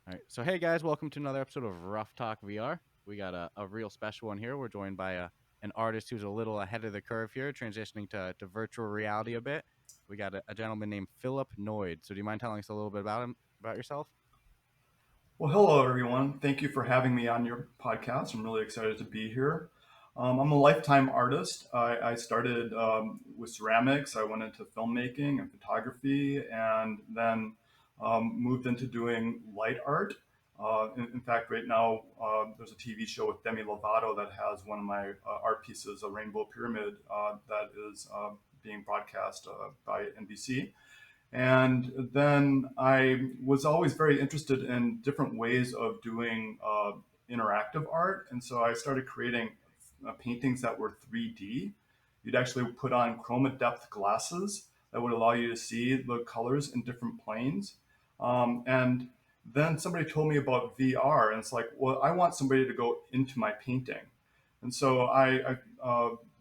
All right. So, hey guys, welcome to another episode of Rough Talk VR. We got a real special one here. We're joined by an artist who's a little ahead of the curve here, transitioning to virtual reality a bit. We got a gentleman named Philip Noyed. So, do you mind telling us a little bit about him, about yourself? Well, hello, everyone. Thank you for having me on your podcast. I'm really excited to be here. I'm a lifetime artist. I started with ceramics. I went into filmmaking and photography, and then moved into doing light art. In fact, right now there's a TV show with Demi Lovato that has one of my art pieces, a rainbow pyramid, that is being broadcast by NBC. And then I was always very interested in different ways of doing interactive art. And so I started creating paintings that were 3D. You'd actually put on chroma depth glasses that would allow you to see the colors in different planes. And then somebody told me about VR, and it's like, well, I want somebody to go into my painting. And so I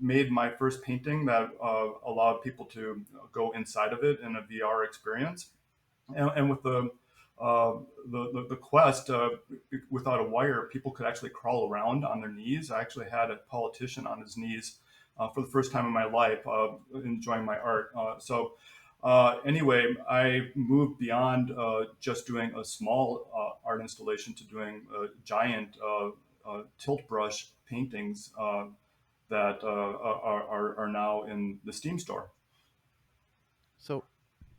made my first painting that allowed people to go inside of it in a VR experience. And with uh, the Quest, without a wire, people could actually crawl around on their knees. I actually had a politician on his knees for the first time in my life, enjoying my art. Anyway, I moved beyond just doing a small art installation to doing giant tilt brush paintings that are now in the Steam store. So,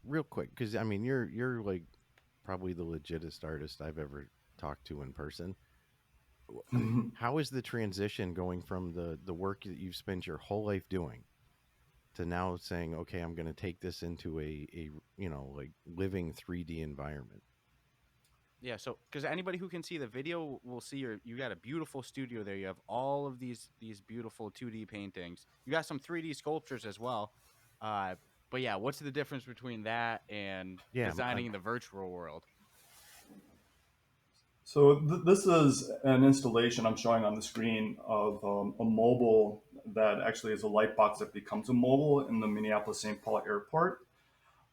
real quick, because I mean, you're like probably the legitest artist I've ever talked to in person. How is the transition going from the work that you've spent your whole life doing to now saying, okay, I'm going to take this into a like living 3D environment? Yeah. So, because anybody who can see the video will see you got a beautiful studio there. You have all of these beautiful 2D paintings. You got some 3D sculptures as well. Uh, but yeah, what's the difference between that and Yeah, designing in the virtual world? So this is an installation I'm showing on the screen of a mobile that actually is a light box that becomes a mobile in the Minneapolis St. Paul airport.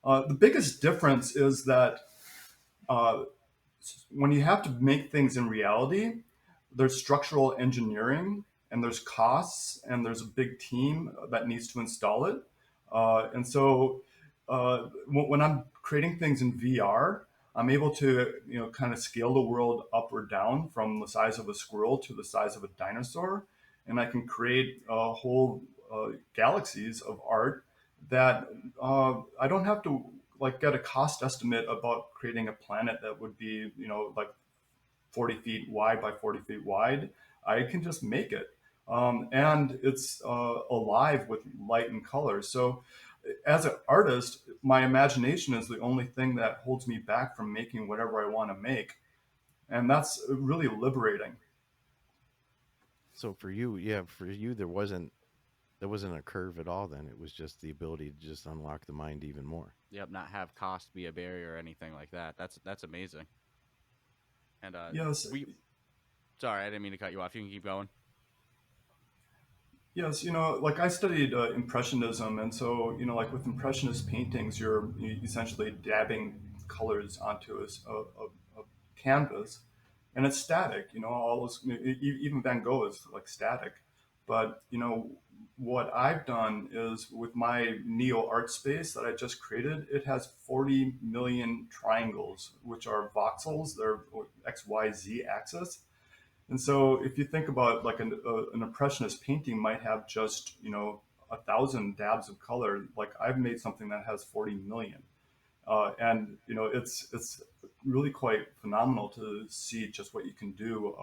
The biggest difference is that uh, when you have to make things in reality, there's structural engineering and there's costs and there's a big team that needs to install it. When I'm creating things in VR, I'm able to kind of scale the world up or down from the size of a squirrel to the size of a dinosaur, and I can create whole galaxies of art that I don't have to like get a cost estimate about creating a planet that would be like 40 feet wide by 40 feet wide. I can just make it. And it's alive with light and color. So, as an artist, my imagination is the only thing that holds me back from making whatever I want to make. And that's really liberating. so for you, yeah, for you there wasn't a curve at all. Then it was just the ability to just unlock the mind even more. Yep, not have cost be a barrier or anything like that. That's amazing. And Yes, we sorry, I didn't mean to cut you off. You can keep going. yes, like I studied Impressionism, and so like with Impressionist paintings, you're essentially dabbing colors onto a canvas, and it's static. All those even Van Gogh is like static, but what I've done is with my Neo art space that I just created, it has 40 million triangles, which are voxels. They're X, Y, Z axis, and so if you think about like an impressionist painting might have just, 1,000 dabs of color, like I've made something that has 40 million. And it's really quite phenomenal to see just what you can do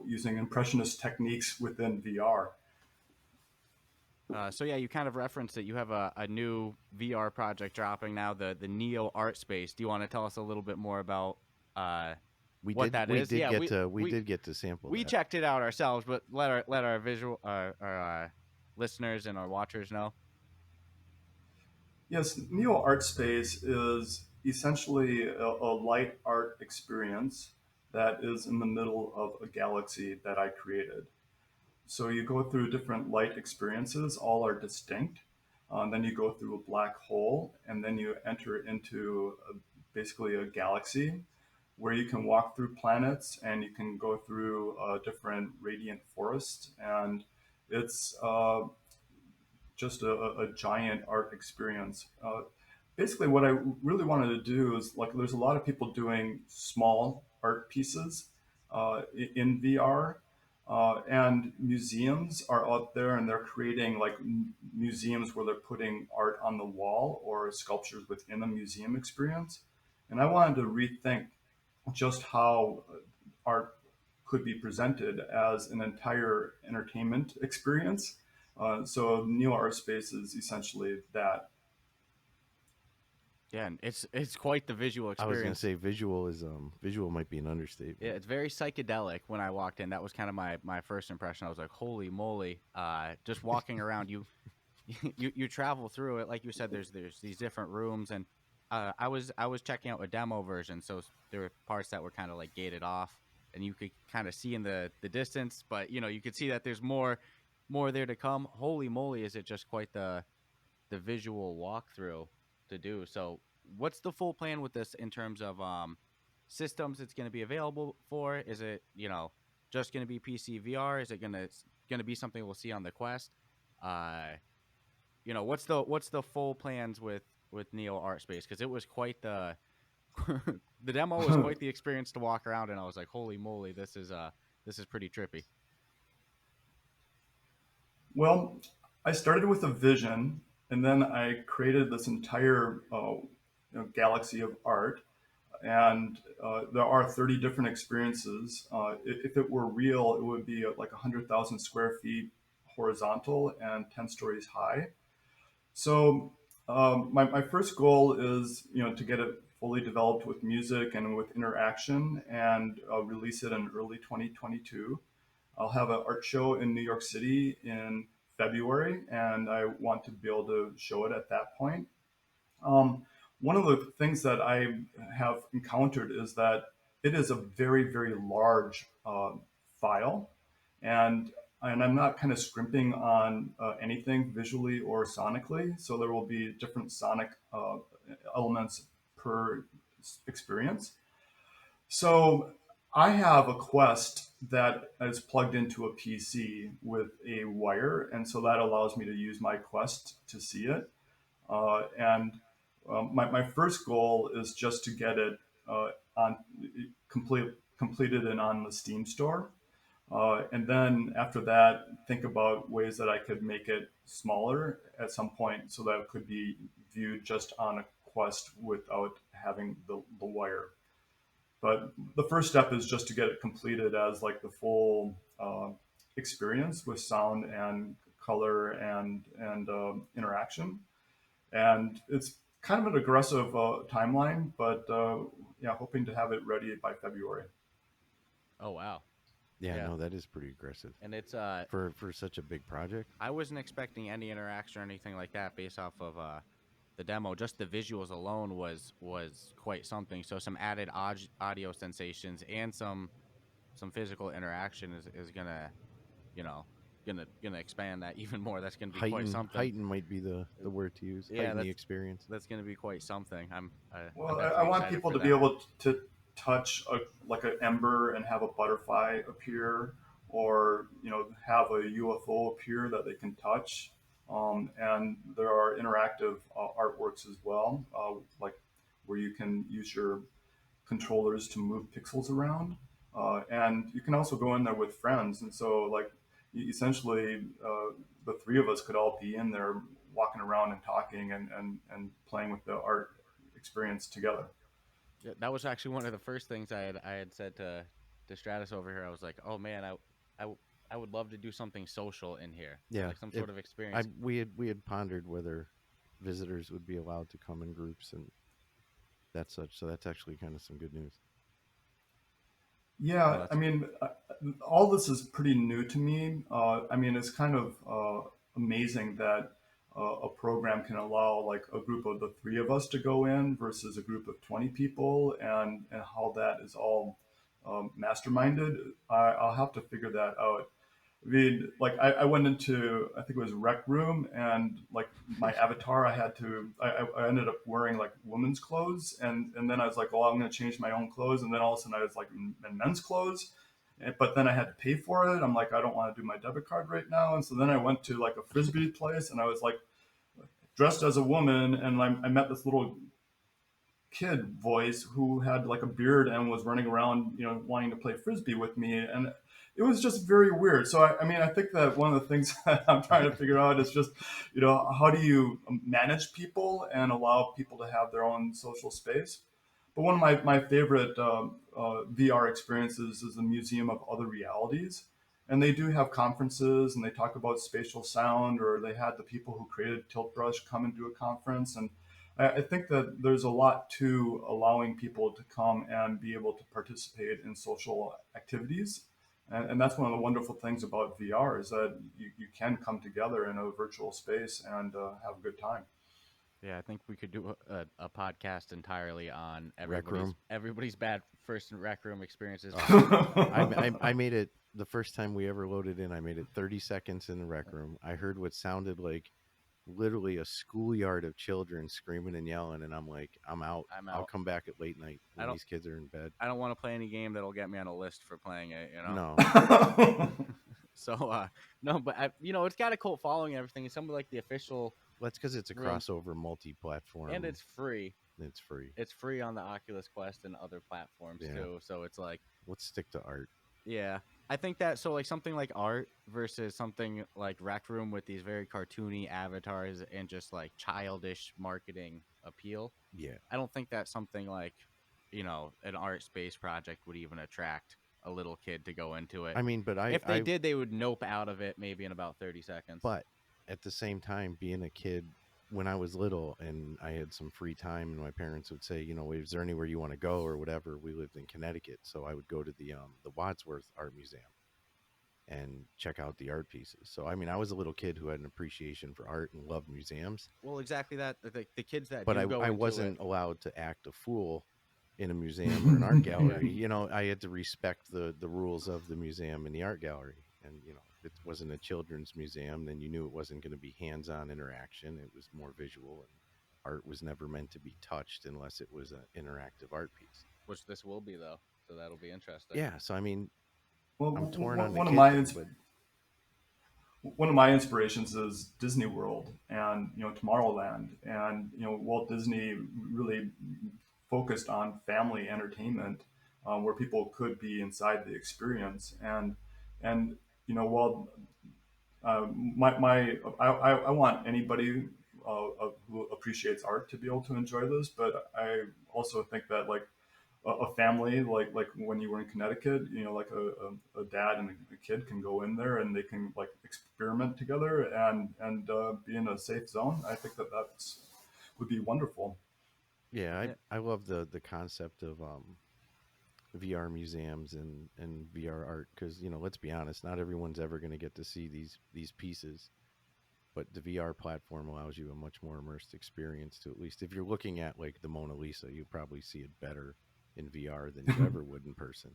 using impressionist techniques within VR. So yeah, you kind of referenced that you have a new VR project dropping now, the Neo Art Space. Do you want to tell us a little bit more about uh, We what did that we is? did Yeah, get to we did get to sample we that. checked it out ourselves, but let our visual our listeners and our watchers know. Yes, Neo Art Space is essentially a light art experience that is in the middle of a galaxy that I created. So you go through different light experiences, all are distinct. Then you go through a black hole, and then you enter into basically a galaxy. where you can walk through planets and you can go through different radiant forests. And it's just a giant art experience. Basically, what I really wanted to do is like, there's a lot of people doing small art pieces in VR, and museums are out there and they're creating like museums where they're putting art on the wall or sculptures within a museum experience. And I wanted to rethink just how art could be presented as an entire entertainment experience. So Neo Art Space is essentially that. Yeah, and it's quite the visual I was gonna experience. say visual might be an Yeah, understatement. it's very psychedelic. When I walked in, that was kind of my first impression. I was like, "Holy moly!" Just walking around, you travel through it, like you said. There's these different rooms, and I was checking out a demo version, so there were parts that were kind of like gated off, and you could kind of see in the distance, but you could see that there's more there to come. Holy moly, is it just quite the visual walkthrough to do. So, what's the full plan with this in terms of systems it's going to be available for? Is it just going to be PC VR? Is it going to be something we'll see on the Quest? Uh, what's the full plans with Neo Art Space? Because it was quite the the demo was quite the experience to walk around, and I was like, holy moly, this is pretty trippy. Well, I started with a vision, and then I created this entire galaxy of art. And there are 30 different experiences. If it were real, it would be like 100,000 square feet horizontal and 10 stories high. So my first goal is, to get it fully developed with music and with interaction, and release it in early 2022. I'll have an art show in New York City in February, and I want to be able to show it at that point. Um, One of the things that I have encountered is that it is a very, very large file, and I'm not kind of scrimping on anything visually or sonically. So there will be different sonic elements per experience. So I have a Quest that is plugged into a PC with a wire, and so that allows me to use my Quest to see it. And my first goal is just to get it on completed and on the Steam store. And then after that, think about ways that I could make it smaller at some point so that it could be viewed just on a Quest without having the wire. But the first step is just to get it completed as like the full experience with sound and color and interaction. And it's kind of an aggressive timeline, but yeah, hoping to have it ready by February. Oh wow, Yeah, yeah, no, that is pretty aggressive and it's for such a big project. I wasn't expecting any interaction or anything like that based off of the demo. Just the visuals alone was quite something. So some added audio sensations and some physical interaction is gonna you know gonna expand that even more. That's gonna be quite something. Heighten might be the word to use. Yeah, Heighten the that's experience. that's gonna be quite something. I'm Well, I definitely want excited people for to be that. able to touch like an ember and have a butterfly appear, or have a UFO appear that they can touch. And there are interactive artworks as well, like where you can use your controllers to move pixels around. And you can also go in there with friends. And so, like, essentially, the three of us could all be in there walking around and talking and playing with the art experience together. Yeah, that was actually one of the first things I had said to Stratus over here. I was like, oh man, I I would love to do something social in here, Yeah, like some if sort of I experience. we had pondered whether visitors would be allowed to come in groups and that such. So that's actually kind of some good news. Oh, Yeah, I that's mean, all this is pretty new to me. I mean, it's kind of amazing that a program can allow like a group of the three of us to go in versus a group of 20 people, and how that is all masterminded. I'll have to figure that out. like I went into, I think it was Rec Room, and like my avatar, I ended up wearing like women's clothes, and then I was like, oh, I'm going to change my own clothes, and then all of a sudden I was like in men's clothes, but then I had to pay for it. I'm like, I don't want to do my debit card right now, and so then I went to like a frisbee place, and I was like dressed as a woman, and I met this little kid voice who had like a beard and was running around, wanting to play frisbee with me, and it was just very weird. So I mean, I think that one of the things that I'm trying to figure out is just, how do you manage people and allow people to have their own social space? But one of my favorite VR experiences is the Museum of Other Realities. And they do have conferences and they talk about spatial sound, or they had the people who created Tilt Brush come and do a conference. And I think that there's a lot to allowing people to come and be able to participate in social activities. And that's one of the wonderful things about VR is that you can come together in a virtual space and have a good time. Yeah, I think we could do a podcast entirely on Rec Room. everybody's bad first rec room experiences. I made it the first time we ever loaded in. I made it 30 seconds in the Rec Room. I heard what sounded like literally a schoolyard of children screaming and yelling, and I'm like, I'm out. I'm I'll out. come back at late night I when don't. these kids are in bed. I don't want to play any game that'll get me on a list for playing it. No, So no, but it's got a cult following and everything. It's something like the official that's because it's a room, crossover multi-platform. and it's free. It's free. It's free on the Oculus Quest and other platforms too. So it's like, let's stick to art. yeah, I think that so like something like art versus something like Rec Room with these very cartoony avatars and just like childish marketing appeal. Yeah, I don't think that something like, an art space project would even attract a little kid to go into it. I mean, but If they did, they would nope out of it maybe in about 30 seconds. But at the same time, being a kid, when I was little and I had some free time, and my parents would say, is there anywhere you want to go or whatever? We lived in Connecticut, so I would go to the Wadsworth Art Museum and check out the art pieces. So I mean, I was a little kid who had an appreciation for art and loved museums. Well, exactly that. The kids that But do go I into wasn't it, allowed to act a fool in a museum or an art gallery. I had to respect the rules of the museum and the art gallery. And if it wasn't a children's museum, then you knew it wasn't going to be hands-on interaction. It was more visual, and art was never meant to be touched unless it was an interactive art piece. which this will be though, so that'll be interesting. Yeah, so I mean, Well, I'm torn on the one of kid my thing, but one of my inspirations is Disney World and Tomorrowland, and Walt Disney really focused on family entertainment, where people could be inside the experience, and while I want anybody who appreciates art to be able to enjoy this, but I also think that like a family, like when you were in Connecticut, like a dad and a kid can go in there and they can like experiment together and be in a safe zone. I think that's would be wonderful. yeah, I love the concept of VR museums and VR art, because let's be honest, not everyone's ever going to get to see these pieces, but the VR platform allows you a much more immersed experience. To, at least if you're looking at like the Mona Lisa, you probably see it better in VR than you ever would in person,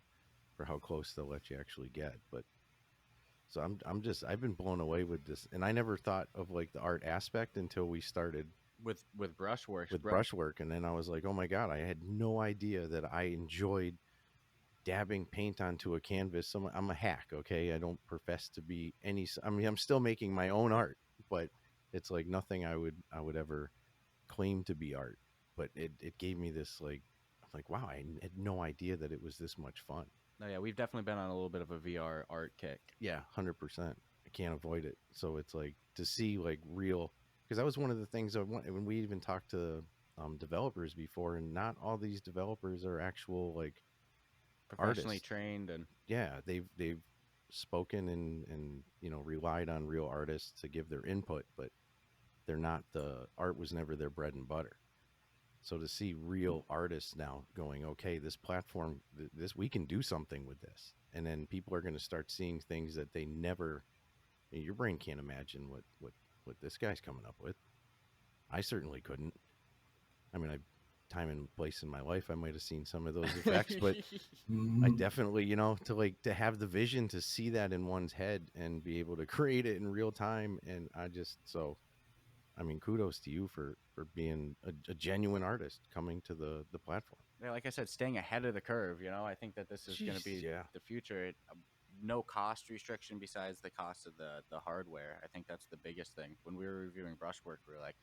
for how close they'll let you actually get. But so I've been blown away with this, and I never thought of like the art aspect until we started With brushwork. with brushwork, and then I was like, oh my god, I had no idea that I enjoyed dabbing paint onto a canvas. I'm a hack, okay? I don't profess to be any. I mean, I'm still making my own art, but it's like nothing I would ever claim to be art. But it gave me this like, I'm like, wow, I had no idea that it was this much fun. No, yeah, we've definitely been on a little bit of a VR art kick. Yeah, 100%. I can't avoid it. So it's like to see like real, because that was one of the things I want when we even talked to developers before, and not all these developers are actual like Professionally artists. trained, and Yeah, they've spoken and relied on real artists to give their input, but they're not, the art was never their bread and butter. So to see real artists now going, okay, this platform, this, we can do something with this, and then people are going to start seeing things that they never, your brain can't imagine what this guy's coming up with. I certainly couldn't. I mean, time and place in my life I might have seen some of those effects, but I Mhm. definitely, to have the vision to see that in one's head and be able to create it in real time. And I mean, kudos to you for being a genuine artist coming to the platform. Yeah, like I said, staying ahead of the curve. I think that this is going to Jeez, be yeah. the future. No cost restriction besides the cost of the hardware. I think that's the biggest thing. When we were reviewing brushwork, we were like,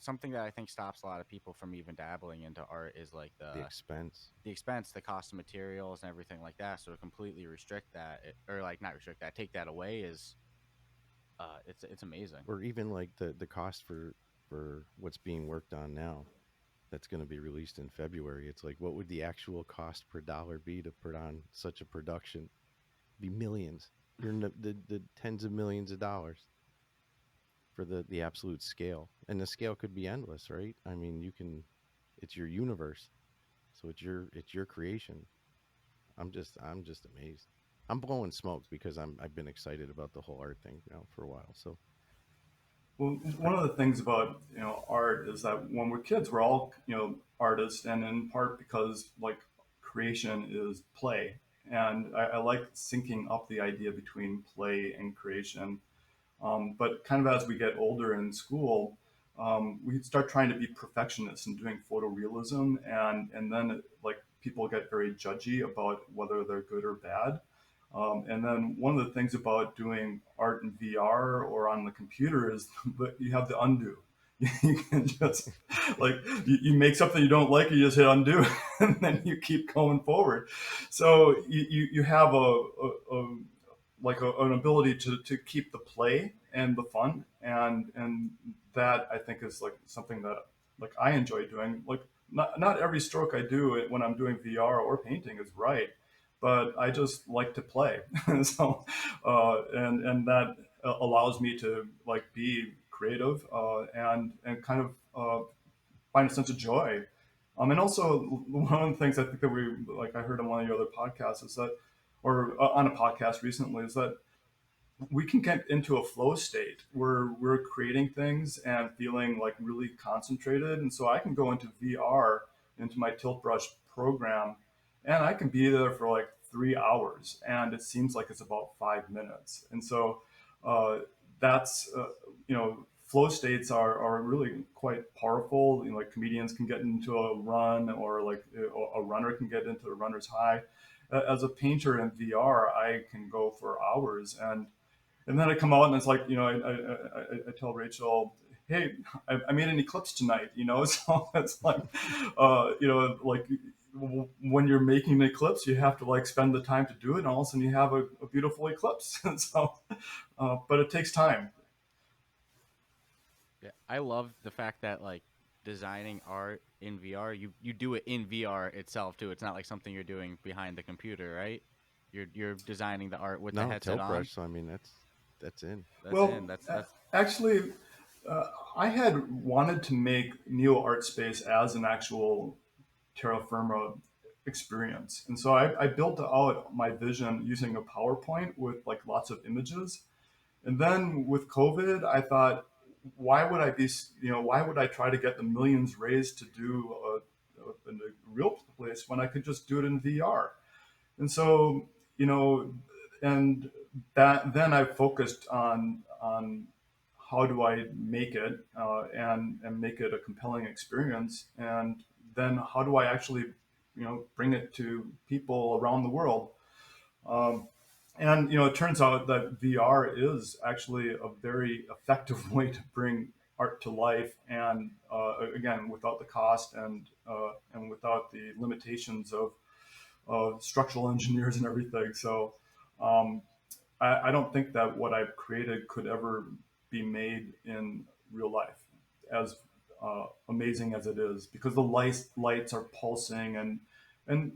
something that I think stops a lot of people from even dabbling into art is like The expense. the expense, the cost of materials, and everything like that. So to completely restrict that, or like not restrict that, take that away is it's amazing. Or even like the cost for what's being worked on now that's going to be released in February. It's like, what would the actual cost per dollar be to put on such a production? Be millions. You're in the tens of millions of dollars for the absolute scale, and the scale could be endless, right? I mean, it's your universe, so it's your creation. I'm just amazed. I'm blowing smoke because I've been excited about the whole art thing now for a while. So Well, I, one of the things about art is that when we're kids, we're all artists, and in part because like creation is play, and I like syncing up the idea between play and creation. But kind of as we get older in school, we start trying to be perfectionists and doing photorealism, and then like people get very judgy about whether they're good or bad. And then one of the things about doing art in VR or on the computer is that you have the undo. You can just like you make something you don't like, you just hit undo, and then you keep going forward. So you have a like an ability to keep the play and the fun, and that I think is like something that like I enjoy doing. Like not every stroke I do when I'm doing VR or painting is right, but I just like to play. So and that allows me to like be creative and kind of find a sense of joy. And also one of the things I think that we like I heard on one of your other podcasts is that, or on a podcast recently, is that we can get into a flow state where we're creating things and feeling like really concentrated. And so I can go into VR, into my tilt brush program, and I can be there for like 3 hours, and it seems like it's about 5 minutes. And so uh, that's flow states are really quite powerful. Like comedians can get into a run, or like a runner can get into a runner's high. As a painter in VR, I can go for hours, and then I come out and it's like, I tell Rachel, hey, I made an eclipse tonight, so it's like, like when you're making an eclipse, you have to like spend the time to do it, and all of a sudden you have a beautiful eclipse. And so, but it takes time. Yeah, I love the fact that like designing art in VR, you do it in VR itself too. It's not like something you're doing behind the computer, right? You're designing the art with the no headset tilt on. brush. So I mean, that's in. That's Well, in. That's actually, I had wanted to make Neo Art Space as an actual terra firma experience. And so I built out my vision using a PowerPoint with like lots of images. And then with COVID, I thought, why would I try to get the millions raised to do in a real place when I could just do it in VR? And so, you know, and that then I focused on how do I make it and make it a compelling experience, and then how do I actually, bring it to people around the world. Um, and it turns out that VR is actually a very effective way to bring art to life, and again, without the cost and without the limitations of structural engineers and everything. So um, I don't think that what I've created could ever be made in real life, as amazing as it is, because the lights are pulsing, and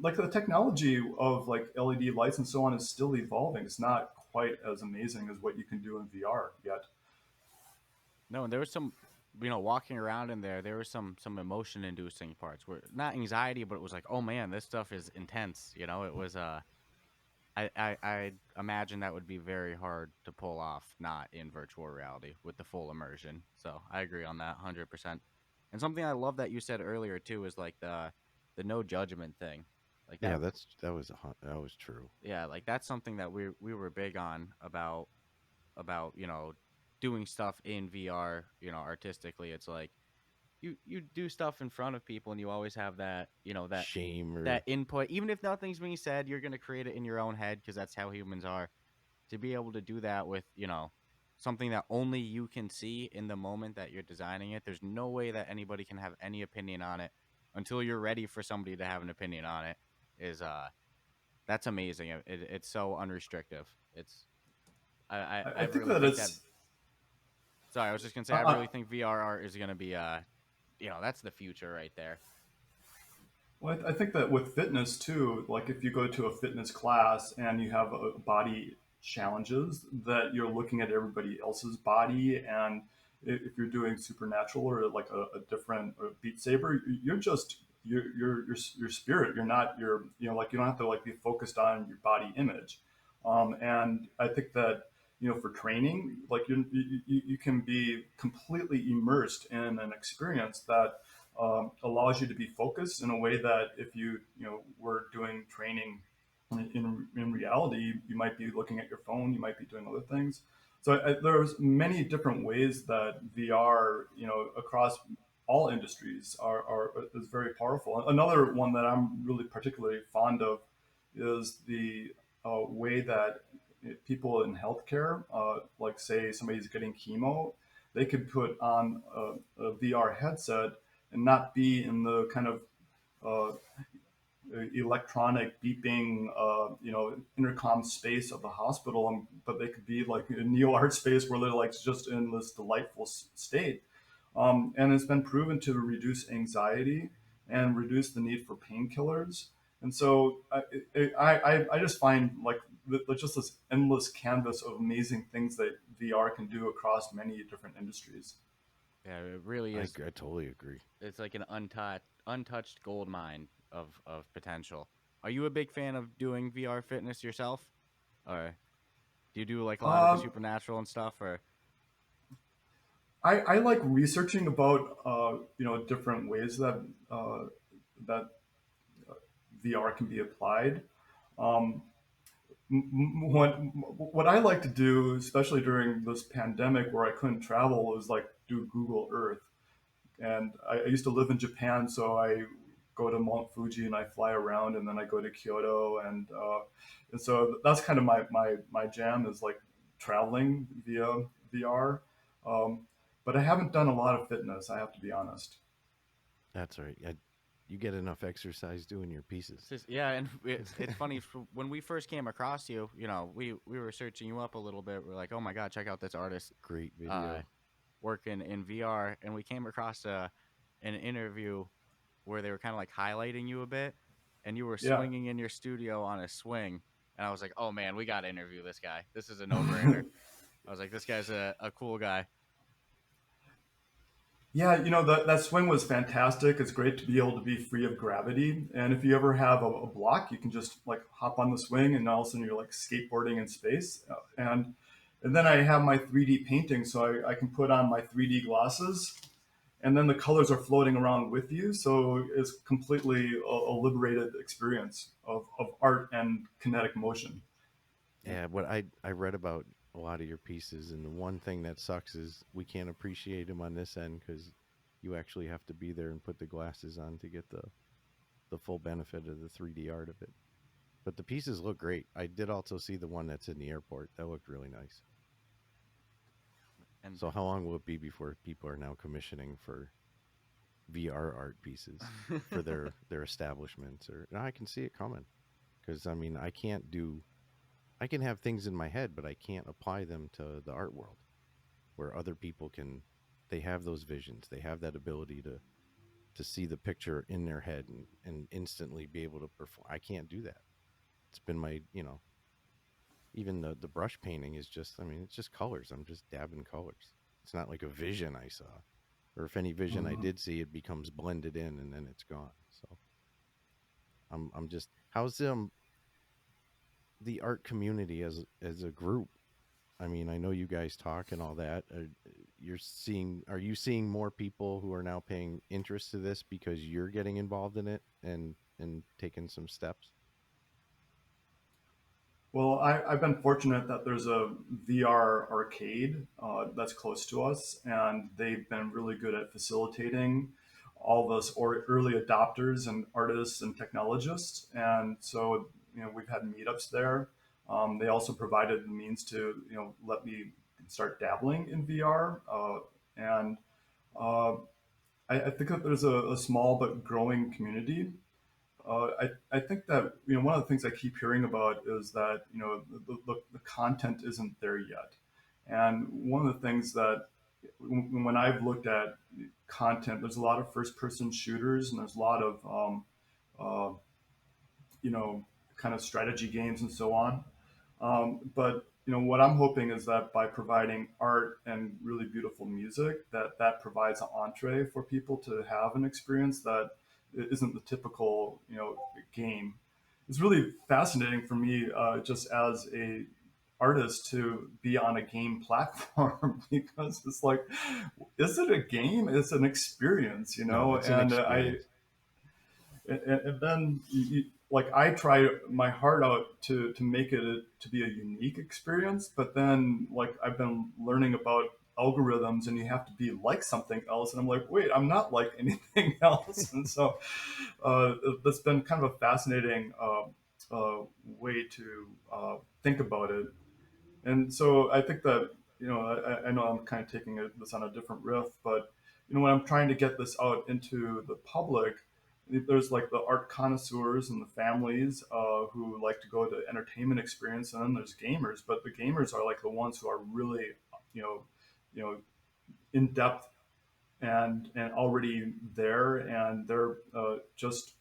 like the technology of like LED lights and so on is still evolving. It's not quite as amazing as what you can do in VR yet. no, and there was some, walking around in there. There was some emotion inducing parts where not anxiety, but it was like, oh man, this stuff is intense. It was I imagine that would be very hard to pull off, not in virtual reality with the full immersion. So I agree on that 100%. And something I love that you said earlier too is like the no judgment thing. Like Yeah, that that was true. yeah, like that's something that we were big on about, doing stuff in VR, artistically. It's like you do stuff in front of people and you always have that, Shame or that input. Even if nothing's being said, you're going to create it in your own head because that's how humans are. To be able to do that with, something that only you can see in the moment that you're designing it, there's no way that anybody can have any opinion on it until you're ready for somebody to have an opinion on it. Is That's amazing. It's so unrestrictive. I I think really that think that. it's Sorry, I was just gonna say I uh, really think VR art is gonna be that's the future right there. Well, I think that with fitness too, like if you go to a fitness class and you have body challenges, that you're looking at everybody else's body, and if you're doing supernatural or like a different Beat Saber, you're just your spirit. You're not your like you don't have to like be focused on your body image. And I think that for training, like you can be completely immersed in an experience that allows you to be focused in a way that if you were doing training in reality, you might be looking at your phone, you might be doing other things. So there's many different ways that VR, across all industries is very powerful. Another one that I'm really particularly fond of is the way that people in healthcare, like say somebody's getting chemo, they could put on a VR headset and not be in the kind of uh, electronic beeping, intercom space of the hospital, but they could be like a neo art space where they're like just in this delightful state. And it's been proven to reduce anxiety and reduce the need for painkillers. And so I just find like just this endless canvas of amazing things that VR can do across many different industries. Yeah, it really is. I totally agree. It's like an untouched gold mine of potential. Are you a big fan of doing VR fitness yourself, or do you do like a lot of the Um, supernatural and stuff, or I like researching about different ways that VR can be applied. Um, what I like to do, especially during this pandemic where I couldn't travel, was like do Google Earth. And I used to live in Japan, so I go to Mount Fuji and I fly around, and then I go to Kyoto, and so that's kind of my jam is like traveling via VR. Um, but I haven't done a lot of fitness. I have to be honest. That's right. You get enough exercise doing your pieces. it's just, yeah, and it's funny when we first came across you. We were searching you up a little bit. We're like, oh my god, check out this artist Great uh, video. working in VR, and we came across an interview where they were kind of like highlighting you a bit, and you were Yeah. swinging in your studio on a swing, and I was like, oh man, we got to interview this guy. This is a no brainer. I was like, this guy's a cool guy. Yeah, that swing was fantastic. It's great to be able to be free of gravity. And if you ever have a block, you can just like hop on the swing, and all of a sudden you're like skateboarding in space. And then I have my 3D painting, so I can put on my 3D glasses, and then the colors are floating around with you. So it's completely a liberated experience of art and kinetic motion. Yeah, what I read about a lot of your pieces, and the one thing that sucks is we can't appreciate them on this end because you actually have to be there and put the glasses on to get the full benefit of the 3D art of it. But the pieces look great. I did also see the one that's in the airport. That looked really nice. And So how long will it be before people are now commissioning for VR art pieces for their establishments? Or no, I can see it coming because I mean I can have things in my head, but I can't apply them to the art world where other people can. They have those visions. They have that ability to see the picture in their head and instantly be able to perform. I can't do that. It's been my even the brush painting is just, I mean, it's just colors. I'm just dabbing colors. It's not like a vision I saw, or if any vision I Mhm. did see, it becomes blended in and then it's gone. So I'm just, how's the art community as a group? I mean, I know you guys talk and all that. Are you seeing more people who are now paying interest to this because you're getting involved in it and taking some steps? Well, I've been fortunate that there's a VR arcade that's close to us, and they've been really good at facilitating all of us or early adopters and artists and technologists. And so, we've had meetups there. They also provided the means to, let me start dabbling in VR. And uh, I think that there's a small but growing community. I think that one of the things I keep hearing about is that the content isn't there yet, and one of the things that when I've looked at content, there's a lot of first-person shooters and there's a lot of uh, you know kind of strategy games and so on. But what I'm hoping is that by providing art and really beautiful music, that provides an entree for people to have an experience that isn't the typical game. It's really fascinating for me, just as a artist, to be on a game platform because it's like, is it a game? It's an experience, No, it's an and experience. and then like I try my heart out to make it to be a unique experience, but then like I've been learning about algorithms and you have to be like something else, and I'm like, wait, I'm not like anything else. And so that's been kind of a fascinating way to think about it. And so I think that, I know I'm kind of taking this on a different riff, but, when I'm trying to get this out into the public, there's like the art connoisseurs and the families who like to go to entertainment experience, and then there's gamers, but the gamers are like the ones who are really, you know, you know, in depth and already there, and they're just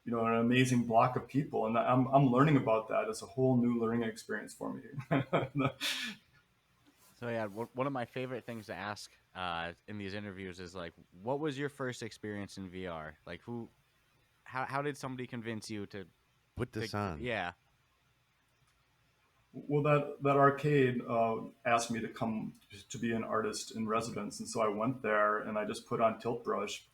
an amazing block of people, and I'm learning about that as a whole new learning experience for me. So yeah, one of my favorite things to ask in these interviews is like, what was your first experience in VR? Like, how did somebody convince you Put this on. yeah. Well, that arcade asked me to come to be an artist in residence, and so I went there and I just put on Tilt Brush,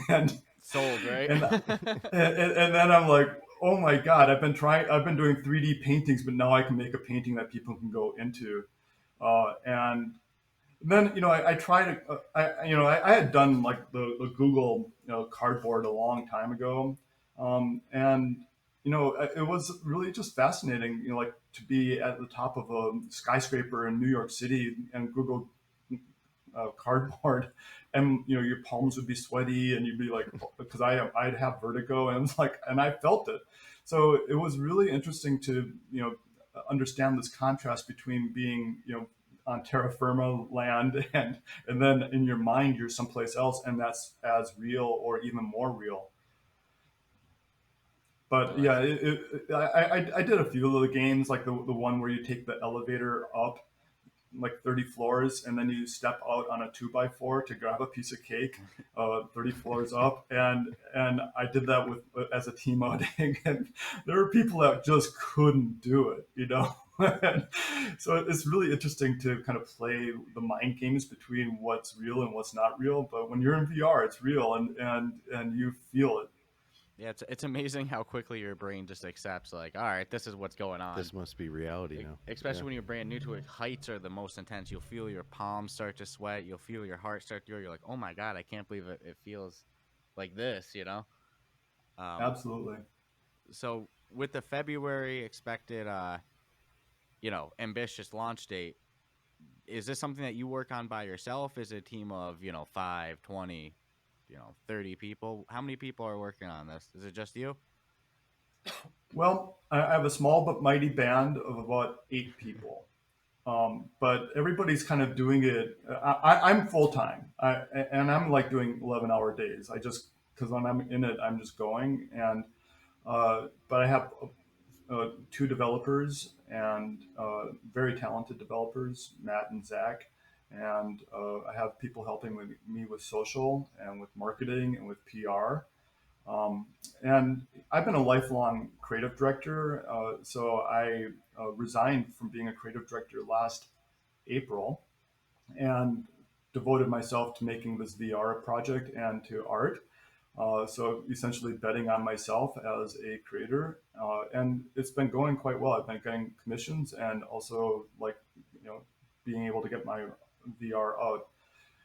and Sold, right? and and then I'm like, oh my god, I've been doing 3D paintings, but now I can make a painting that people can go into, and then I tried to I had done like the Google cardboard a long time ago, and it was really just fascinating, like to be at the top of a skyscraper in New York City and Google cardboard, and your palms would be sweaty and you'd be like, because I'd have vertigo, and it was like, and I felt it. So it was really interesting to understand this contrast between being on terra firma land, and then in your mind you're someplace else, and that's as real or even more real. No, But yeah, that's I did a few of the games, like the one where you take the elevator up like 30 floors, and then you step out on a 2x4 to grab a piece of cake 30 floors up, and I did that with as a team outing, and there were people that just couldn't do it, and so it's really interesting to kind of play the mind games between what's real and what's not real, but when you're in VR it's real, and you feel it. yeah. It's amazing how quickly your brain just accepts like, all right, this is what's going on. This must be reality now. Especially Yeah. when you're brand new to it, heights are the most intense. You'll feel your palms start to sweat. You'll feel your heart start to go. You're like, oh my god, I can't believe it feels like this. Um, Absolutely. so with the February expected, ambitious launch date, is this something that you work on by yourself? Is it a team of 5, 20, 30 people? How many people are working on this? Is it just you? Well, I have a small but mighty band of about 8 people. But everybody's kind of doing it. I'm full time, and I'm like doing 11-hour days. I just, because when I'm in it, I'm just going. And but I have 2 developers, and very talented developers, Matt and Zach. And I have people helping me with social and with marketing and with PR. And I've been a lifelong creative director, so I resigned from being a creative director last April and devoted myself to making this VR project and to art. So essentially betting on myself as a creator, and it's been going quite well. I've been getting commissions and also like being able to get my VR out.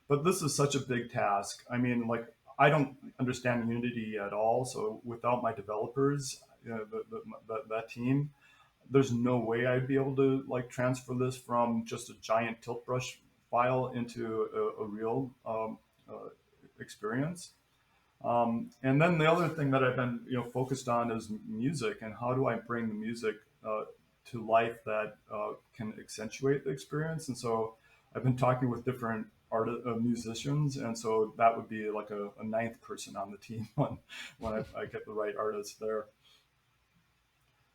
But this is such a big task. I mean, like I don't understand Unity at all. So without my developers, that team, there's no way I'd be able to like transfer this from just a giant tilt brush file into a real experience. And then the other thing that I've been focused on is music and how do I bring the music to life that can accentuate the experience. And so I've been talking with different musicians, and so that would be like a ninth person on the team when I get the right artist there.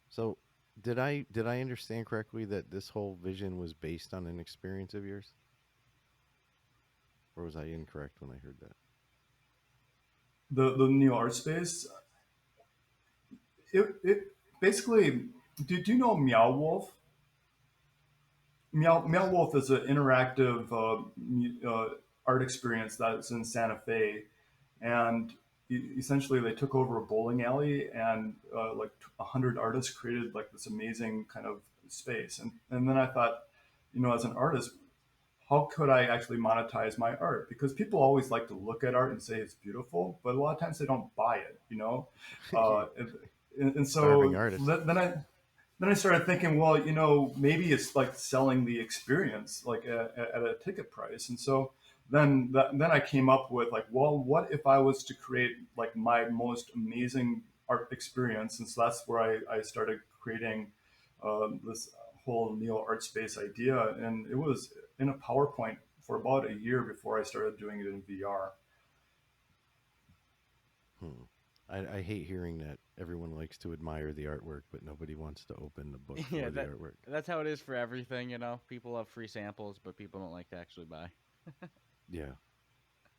So, did I understand correctly that this whole vision was based on an experience of yours, or was I incorrect when I heard that? The new art space, it basically. Did you know Meow Wolf? Meow Wolf is an interactive art experience that's in Santa Fe, and essentially they took over a bowling alley and like 100 artists created like this amazing kind of space. And then I thought, as an artist, how could I actually monetize my art? Because people always like to look at art and say it's beautiful, but a lot of times they don't buy it. And Starving so artist. then I started thinking, well, maybe it's like selling the experience like at a ticket price. And so then I came up with like, well, what if I was to create like my most amazing art experience? And so that's where I started creating this whole neo art space idea. And it was in a PowerPoint for about a year before I started doing it in VR. Hmm. I hate hearing that everyone likes to admire the artwork, but nobody wants to open the book Yeah, for the artwork. that's how it is for everything. People love free samples, but people don't like to actually buy. Yeah,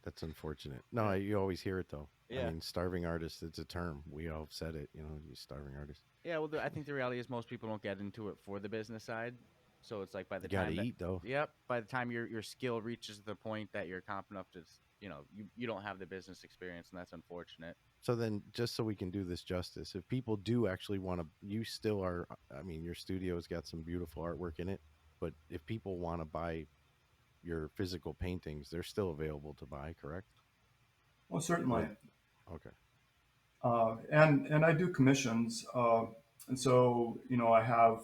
that's unfortunate. No, Yeah, you always hear it though. I yeah, mean, starving artist, it's a term. We all have said it, you starving artist. yeah. Well, I think the reality is most people don't get into it for the business side. So it's like by the You got to time that, eat though. yep, by the time your skill reaches the point that you're competent enough to, you don't have the business experience, and that's unfortunate. So then, just so we can do this justice, if people do actually want to, you still are, I mean, your studio's got some beautiful artwork in it, but if people want to buy your physical paintings, they're still available to buy, correct? Well, certainly. Or, okay. And I do commissions, and so I have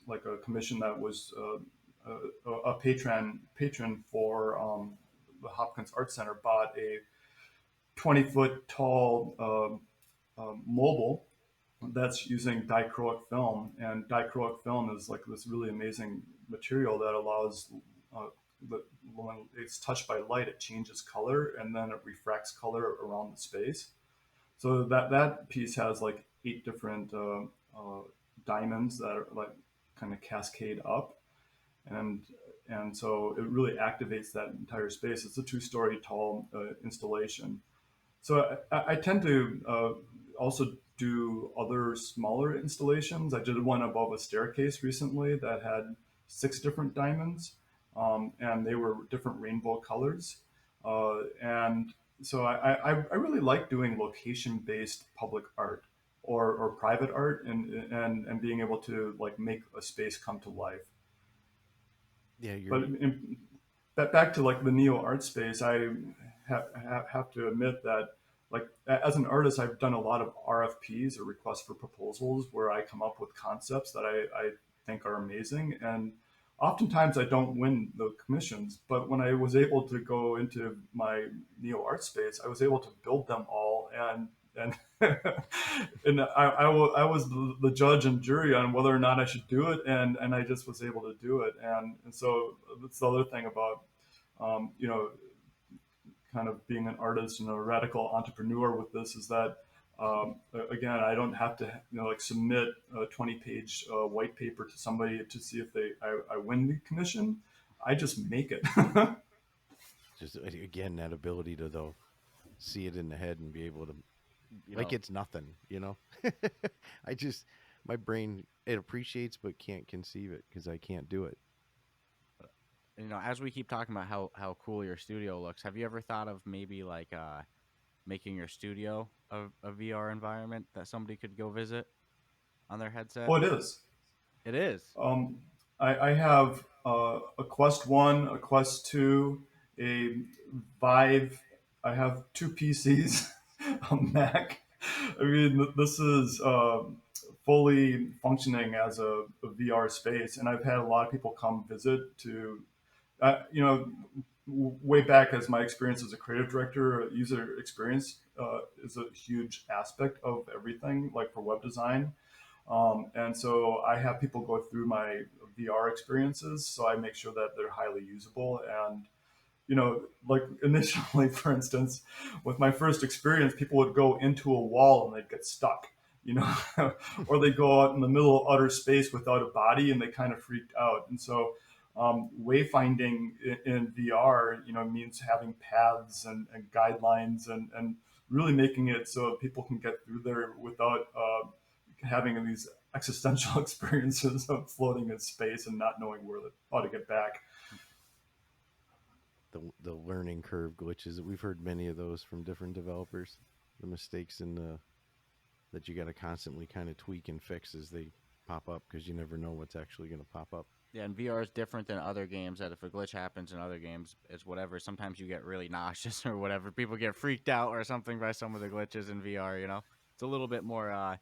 like a commission that was a patron for the Hopkins Art Center bought a 20-foot tall mobile that's using dichroic film, and dichroic film is like this really amazing material that allows uh, when it's touched by light, it changes color and then it refracts color around the space. So that piece has like 8 different diamonds that are like kind of cascade up, and and so it really activates that entire space. It's a 2-story tall installation. So I tend to also do other smaller installations. I did one above a staircase recently that had 6 different diamonds, and they were different rainbow colors. And so I really like doing location-based public art or private art, and being able to like make a space come to life. Yeah, you're, But back to like the neo art space, I have to admit that like as an artist, I've done a lot of RFPs or requests for proposals where I come up with concepts that I think are amazing, and oftentimes I don't win the commissions. But when I was able to go into my neo art space, I was able to build them all, and and I was the judge and jury on whether or not I should do it, and I just was able to do it, and so that's the other thing about um, you know kind of being an artist and a radical entrepreneur with this is that again I don't have to like submit a 20-page white paper to somebody to see if I win the commission. I just make it. just again that ability to though see it in the head and be able to you like know, it's nothing, you know. I just my brain it appreciates but can't conceive it because I can't do it. as we keep talking about how cool your studio looks, have you ever thought of maybe like making your studio a VR environment that somebody could go visit on their headset? Oh, it is. It is. Um, I have a Quest 1, a Quest 2, a Vive. I have two PCs, a Mac. I mean, this is fully functioning as a VR space, and I've had a lot of people come visit to, you know, way back as my experience as a creative director, user experience is a huge aspect of everything, like for web design. And so I have people go through my VR experiences, so I make sure that they're highly usable. And like initially, for instance, with my first experience, people would go into a wall and they'd get stuck, you know, or they go out in the middle of utter space without a body and they kind of freaked out. And so, wayfinding in VR, means having paths and guidelines and really making it so people can get through there without having these existential experiences of floating in space and not knowing how to get back. The learning curve glitches. We've heard many of those from different developers. The mistakes in the that you got to constantly kind of tweak and fix as they pop up because you never know what's actually going to pop up. Yeah, and VR is different than other games. That if a glitch happens in other games, it's whatever. Sometimes you get really nauseous or whatever. People get freaked out or something by some of the glitches in VR. It's a little bit more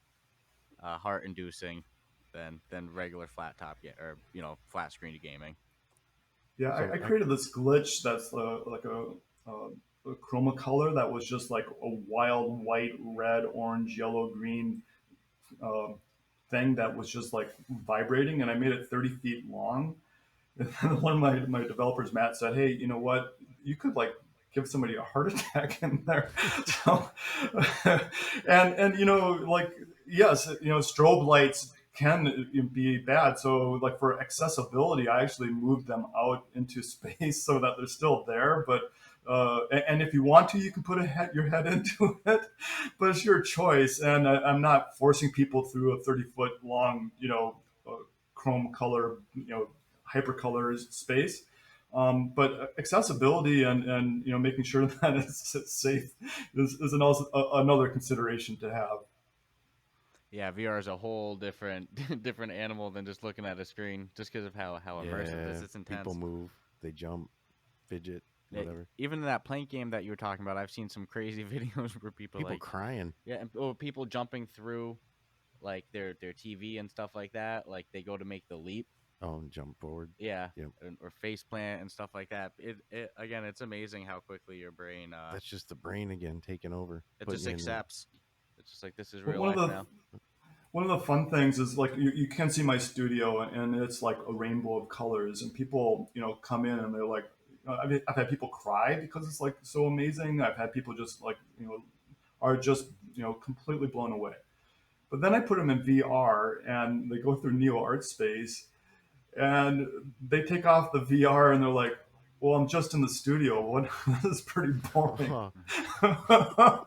heart-inducing than regular flat top or flat screen gaming. Yeah, So I created this glitch that's like a chroma color that was just like a wild white, red, orange, yellow, green um thing that was just like vibrating, and I made it 30 feet long. And one of my developers, Matt, said, "Hey, you know what? You could like give somebody a heart attack in there." So, and like yes, strobe lights can be bad. So, like for accessibility, I actually moved them out into space so that they're still there, but. And if you want to, you can put your head into it, but it's your choice. And I'm not forcing people through a 30-foot long, chrome color, hypercolor space. But accessibility and making sure that it's safe is another consideration to have. Yeah, VR is a whole different different animal than just looking at a screen. Just because of how immersive it is, yeah, it's people intense. move, they jump, fidget, Yeah, whatever. even in that plank game that you were talking about, I've seen some crazy videos where people People like crying. or people jumping through like their TV and stuff like that. Like they go to make the leap. Oh, and jump forward. Yeah, Yep. or face plant and stuff like that. It again, it's amazing how quickly your brain That's just the brain again taking over, it putting just you in the. accepts. It's just like this is But real life now. one of the fun things is like you can see my studio and it's like a rainbow of colors, and people come in and they're like, I've had people cry because it's like so amazing. I've had people just like are just completely blown away. But then I put them in VR and they go through Neo Art Space and they take off the VR and they're like, "Well, I'm just in the studio. What? This is pretty boring." Oh,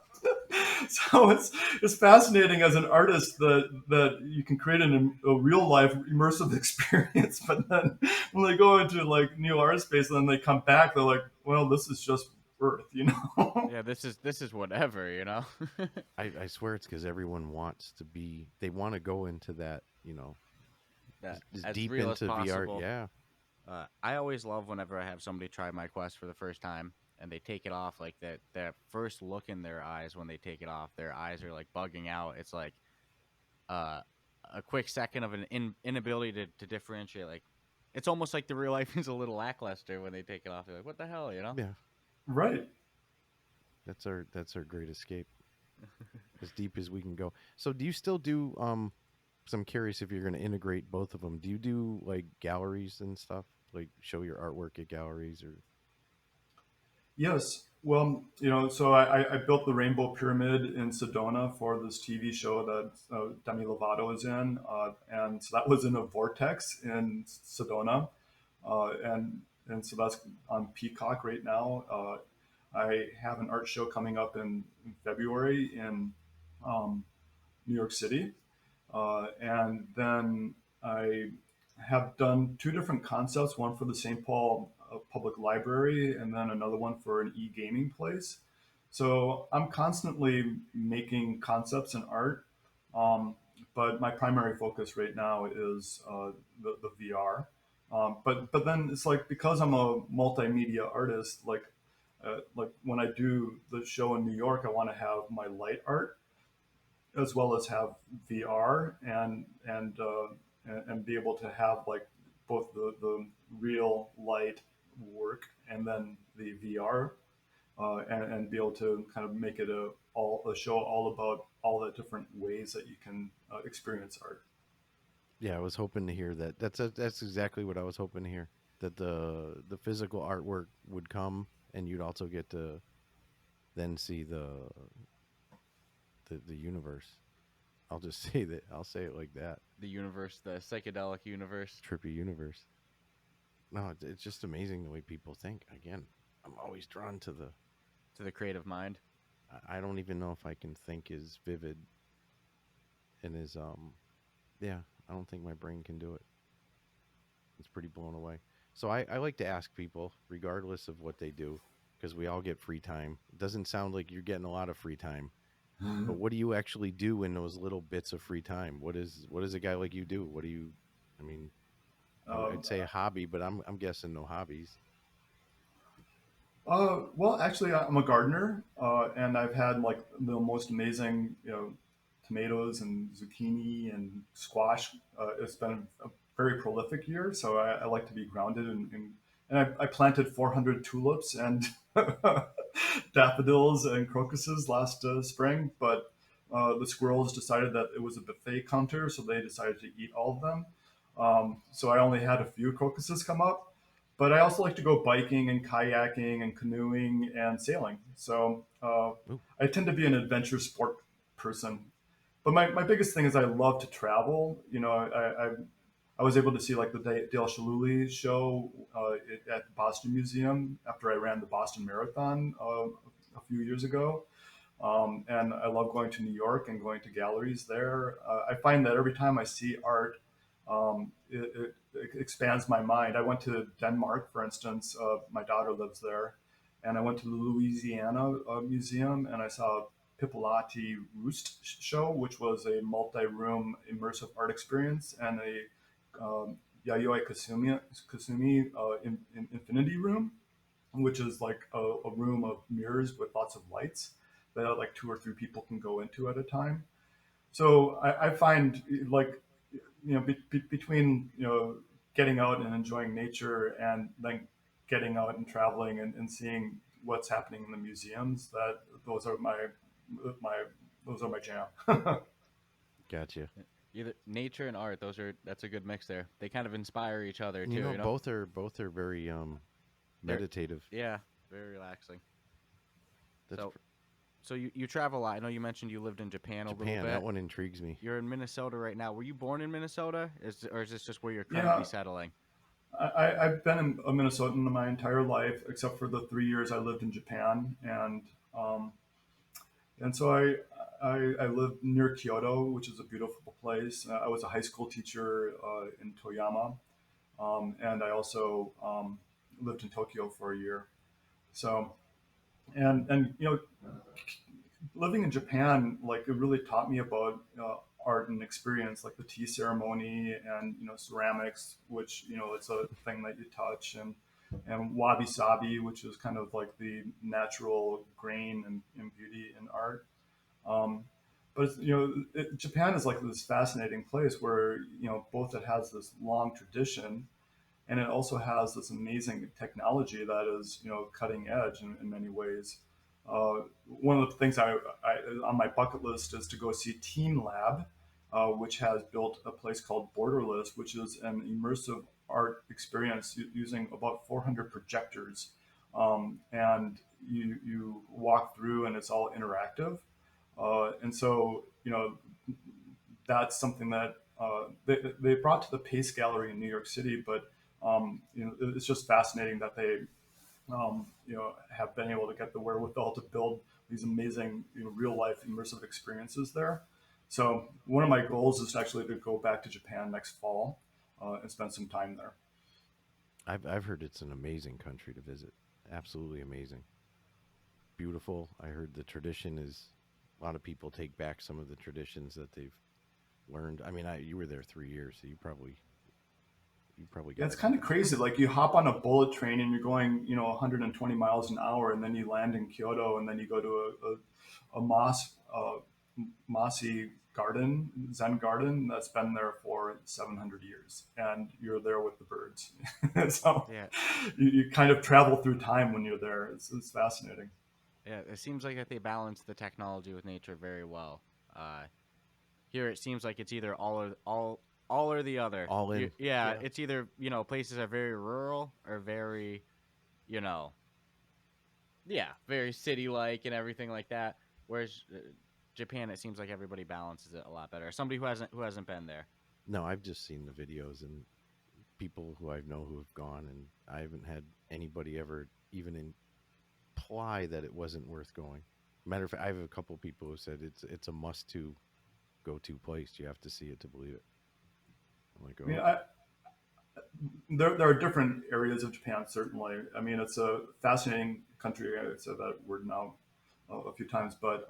So it's fascinating as an artist that you can create a real life immersive experience, but then when they go into like Neo Art Space and then they come back, they're like, "Well, this is just Earth," you know. Yeah, this is whatever. I swear it's because everyone wants to be. They want to go into that. That As as deep real as into VR. possible. Yeah. I always love whenever I have somebody try my Quest for the first time and they take it off. Like that first look in their eyes when they take it off, their eyes are like bugging out. It's like uh, a quick second of an inability to differentiate. Like it's almost like the real life is a little lackluster when they take it off. They're like, "What the hell?" Yeah. Right. That's our great escape. As deep as we can go. So do you still do so I'm curious if you're going to integrate both of them. Do you do like galleries and stuff? Like show your artwork at galleries or Yes. Well, so I built the Rainbow Pyramid in Sedona for this TV show that Demi Lovato is in, and so that was in a vortex in Sedona, and so that's on Peacock right now. I have an art show coming up in February in um, New York City. And then I have done two different concepts, one for the St. Paul Public Library and then another one for an e-gaming place. So I'm constantly making concepts and art, um, but my primary focus right now is the VR. But then it's like because I'm a multimedia artist, like when I do the show in New York, I want to have my light art as well as have VR and be able to have like both the real light work and then the VR and be able to kind of make it a show all about all the different ways that you can experience art. Yeah, I was hoping to hear that. That's exactly what I was hoping to hear. That the physical artwork would come, and you'd also get to then see the universe. I'll just say that. I'll say it like that. The universe, the psychedelic universe. Trippy universe. No, it's just amazing the way people think. Again, I'm always drawn to the. To the creative mind. I don't even know if I can think as vivid and as yeah. I don't think my brain can do it. It's pretty blown away. So I like to ask people, regardless of what they do, because we all get free time. It doesn't sound like you're getting a lot of free time, but what do you actually do in those little bits of free time? What does a guy like you do? What do you? I mean, Um, I'd say a hobby, but I'm guessing no hobbies. well, actually, I'm a gardener, and I've had like the most amazing, tomatoes and zucchini and squash. It's been a very prolific year, so I like to be grounded and I planted 400 tulips and daffodils and crocuses last spring, but the squirrels decided that it was a buffet counter, so they decided to eat all of them. So I only had a few crocuses come up, but I also like to go biking and kayaking and canoeing and sailing. So Ooh, I tend to be an adventure sport person. But my biggest thing is I love to travel. I was able to see like the Dale Shalhoub show at the Boston Museum after I ran the Boston Marathon a few years ago. And I love going to New York and going to galleries there. I find that every time I see art, it expands my mind. I went to Denmark, for instance. My daughter lives there, and I went to the Louisiana Museum and I saw Pipolati Roost show, which was a multi-room immersive art experience, and a Yayoi Kasumi Infinity Room, which is like a room of mirrors with lots of lights that like two or three people can go into at a time. So I find like between getting out and enjoying nature and then getting out and traveling and seeing what's happening in the museums, that those are my those are my jam. gotcha. Either nature and art, that's a good mix there. They kind of inspire each other And too, you know? both are very They're- meditative. Yeah, very relaxing. That's So so you travel a lot. I know you mentioned you lived in Japan a little Japan. bit. That one intrigues me. You're in Minnesota right now. Were you born in Minnesota? Or is this just where you're currently Yeah, settling? I've been a Minnesotan my entire life, except for the 3 years I lived in Japan, um, and so I live near Kyoto, which is a beautiful place. I was a high school teacher in Toyama, and I also lived in Tokyo for a year. So and living in Japan, like it really taught me about art and experience, like the tea ceremony and ceramics, which it's a thing that you touch, and wabi sabi, which is kind of like the natural grain and beauty in art. Um, but Japan is like this fascinating place where both it has this long tradition and it also has this amazing technology that is cutting edge in many ways. One of the things I on my bucket list is to go see Team Lab, which has built a place called Borderless, which is an immersive art experience using about 400 projectors, and you walk through and it's all interactive. And so that's something that they brought to the Pace Gallery in New York City, but it's just fascinating that they have been able to get the wherewithal to build these amazing, real life immersive experiences there. So one of my goals is actually to go back to Japan next fall and spend some time there. I've heard it's an amazing country to visit. Absolutely amazing. Beautiful. I heard the tradition is a lot of people take back some of the traditions that they've learned. I mean, you were there 3 years, so you probably Yeah, got it's kind of everything. crazy. Like you hop on a bullet train and you're going, 120 miles an hour, and then you land in Kyoto, and then you go to a mossy garden, Zen garden that's been there for 700 years, and you're there with the birds. So Yeah, you kind of travel through time when you're there. It's fascinating. yeah. It seems like that they balance the technology with nature very well. Uh, Here it seems like it's either all or the other. All in. Yeah, Yeah. it's either places are very rural or very you know yeah very city like and everything like that. Whereas Japan, it seems like everybody balances it a lot better. Somebody who hasn't been there. No, I've just seen the videos and people who I know who have gone, and I haven't had anybody ever even imply that it wasn't worth going. Matter of fact, I have a couple people who said it's a must to go to place. You have to see it to believe it. I'm like, I mean, oh, okay. there are different areas of Japan, certainly. I mean, it's a fascinating country. I said that word now a few times, but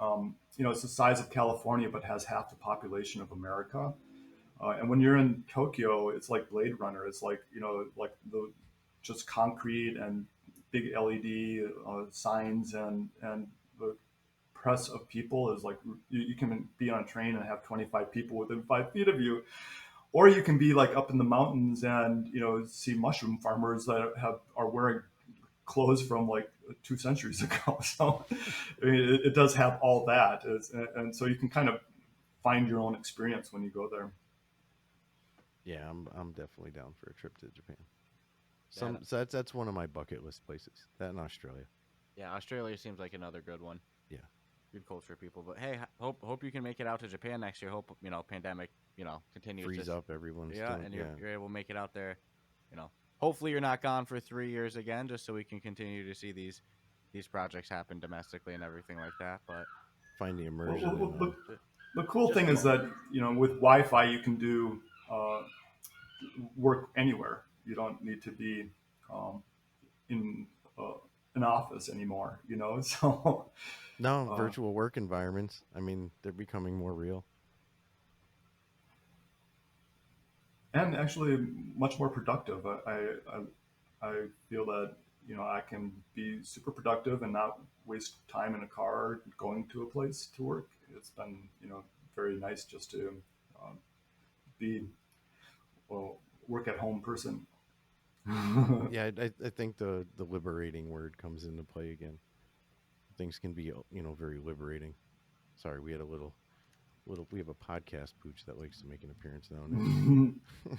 it's the size of California, but has half the population of America. And when you're in Tokyo, it's like Blade Runner. It's like like the just concrete and big LED signs, and the press of people is like you can be on a train and have 25 people within 5 feet of you, or you can be like up in the mountains and see mushroom farmers that are wearing clothes from like 2 centuries ago. So I mean, it does have all that, and so you can kind of find your own experience when you go there. Yeah, I'm definitely down for a trip to Japan. Yeah, So that's one of my bucket list places. That in Australia. yeah. Australia seems like another good one. Yeah. Good culture people. But hey, hope you can make it out to Japan next year. Hope pandemic continues to Freeze up. Everyone's yeah, doing. and you're Yeah. you're able to make it out there. Hopefully you're not gone for 3 years again, just so we can continue to see these projects happen domestically and everything like that. But Find the Well, immersion well, and well, ju- the cool just thing a is moment. that with Wi-Fi you can do uh, work anywhere. You don't need to be um, in uh, an office anymore. So no uh, virtual work environments. I mean, they're becoming more real. and actually much more productive. I feel that I can be super productive and not waste time in a car going to a place to work. It's been very nice just to um, be well work at home person. Yeah, I think the liberating word comes into play again. Things can be very liberating. Sorry, we had a little we have a podcast pooch that likes to make an appearance now and then.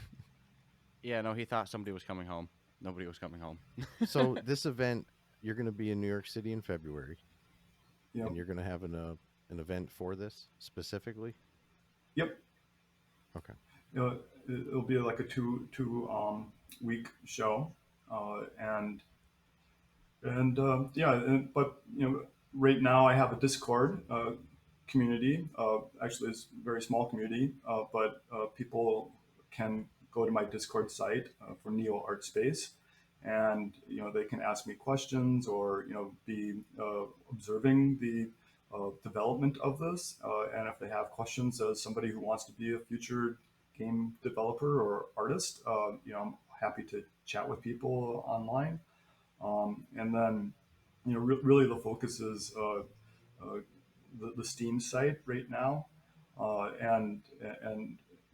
Yeah, no, he thought somebody was coming home. Nobody was coming home. So this event, you're going to be in New York City in February, Yep. and you're going to have an event for this specifically. Yep. Okay. It'll be like a two week show, and yeah, but right now I have a Discord community. Actually, it's a very small community, but people can go to my Discord site for Neo Art Space, and they can ask me questions or be observing the development of this. And if they have questions as somebody who wants to be a future game developer or artist, I'm happy to chat with people online. And then, really the focus is uh, the Steam site right now, and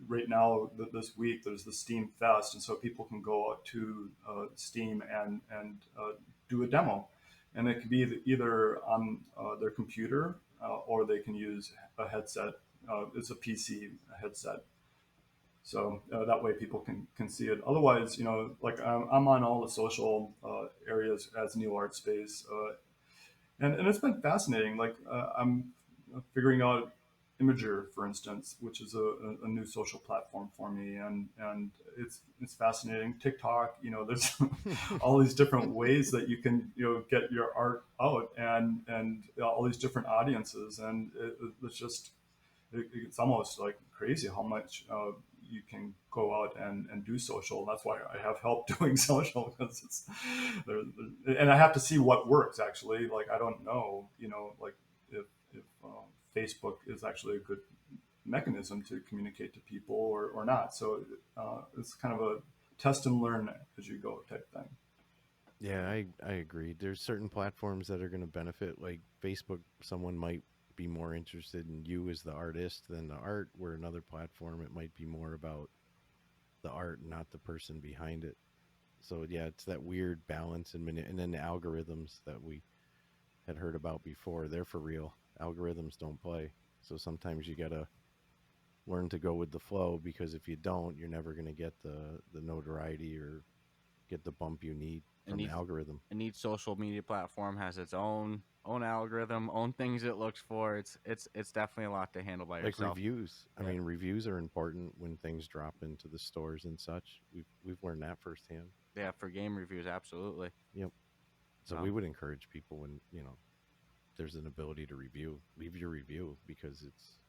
right now this week there's the Steam Fest, and so people can go out to Steam and do a demo, and it can be either on their computer or they can use a headset. It's a PC headset, so that way people can see it. Otherwise, like I'm on all the social areas as New Art Space, and it's been fascinating. Like I'm figuring out. Imager, for instance, which is a new social platform for me, and it's fascinating. TikTok, there's all these different ways that you can get your art out, and all these different audiences, and it's just it's almost like crazy how much you can go out and do social. That's why I have help doing social, because and I have to see what works actually. Like I don't know, like if Facebook is actually a good mechanism to communicate to people or not. So it's kind of a test and learn as you go type thing. Yeah, I agree. There's certain platforms that are going to benefit. Like Facebook, someone might be more interested in you as the artist than the art, where another platform, it might be more about the art, not the person behind it. So yeah, it's that weird balance and then the algorithms that we had heard about before. They're for real. Algorithms don't play. So sometimes you gotta learn to go with the flow, because if you don't, you're never gonna get the notoriety or get the bump you need And from the algorithm. each social media platform has its own algorithm, own things it looks for. It's definitely a lot to handle by Like yourself. reviews. I Yeah. mean, reviews are important when things drop into the stores and such. We've learned that firsthand. Yeah, for game reviews, absolutely. Yep. So So we would encourage people, when there's an ability to review, leave your review, because it's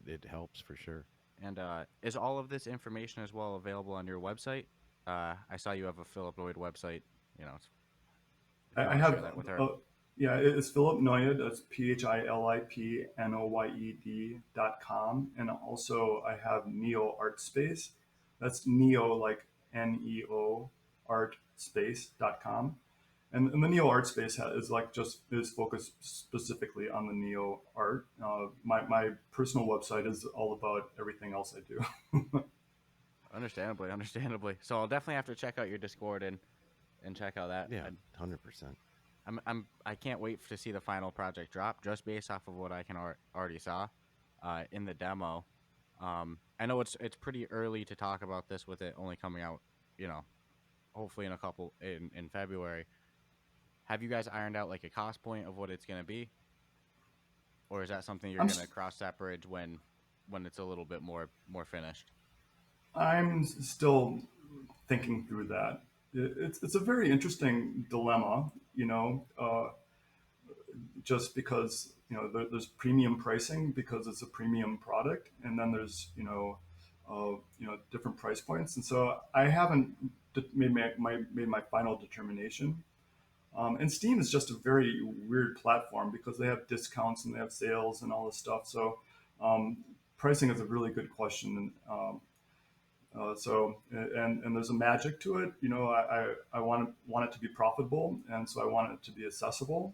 it helps for sure. and is all of this information as well available on your website? I saw you have a Philip Noyed website. If you I want to share have, that with her. yeah, it's Philip Noyed. That's PhilipNoyed.com. And also I have Neo Art Space. That's Neo, like NEO artspace.com. And the Neo Art Space is like just is focused specifically on the Neo art. My personal website is all about everything else I do. Understandably, understandably. So I'll definitely have to check out your Discord and check out that. Yeah, 100%. I can't wait to see the final project drop, just based off of what I can already saw in the demo. I know it's pretty early to talk about this with it only coming out, you know, hopefully in a couple in February. Have you guys ironed out like a cost point of what it's gonna be, or is that something you're I'm gonna cross that bridge when it's a little bit more finished? I'm still thinking through that. It's a very interesting dilemma, just because there's premium pricing because it's a premium product, and then there's different price points, and so I haven't made my final determination. And Steam is just a very weird platform because they have discounts and they have sales and all this stuff. So pricing is a really good question. And and there's a magic to it. I want it to be profitable, and so I want it to be accessible.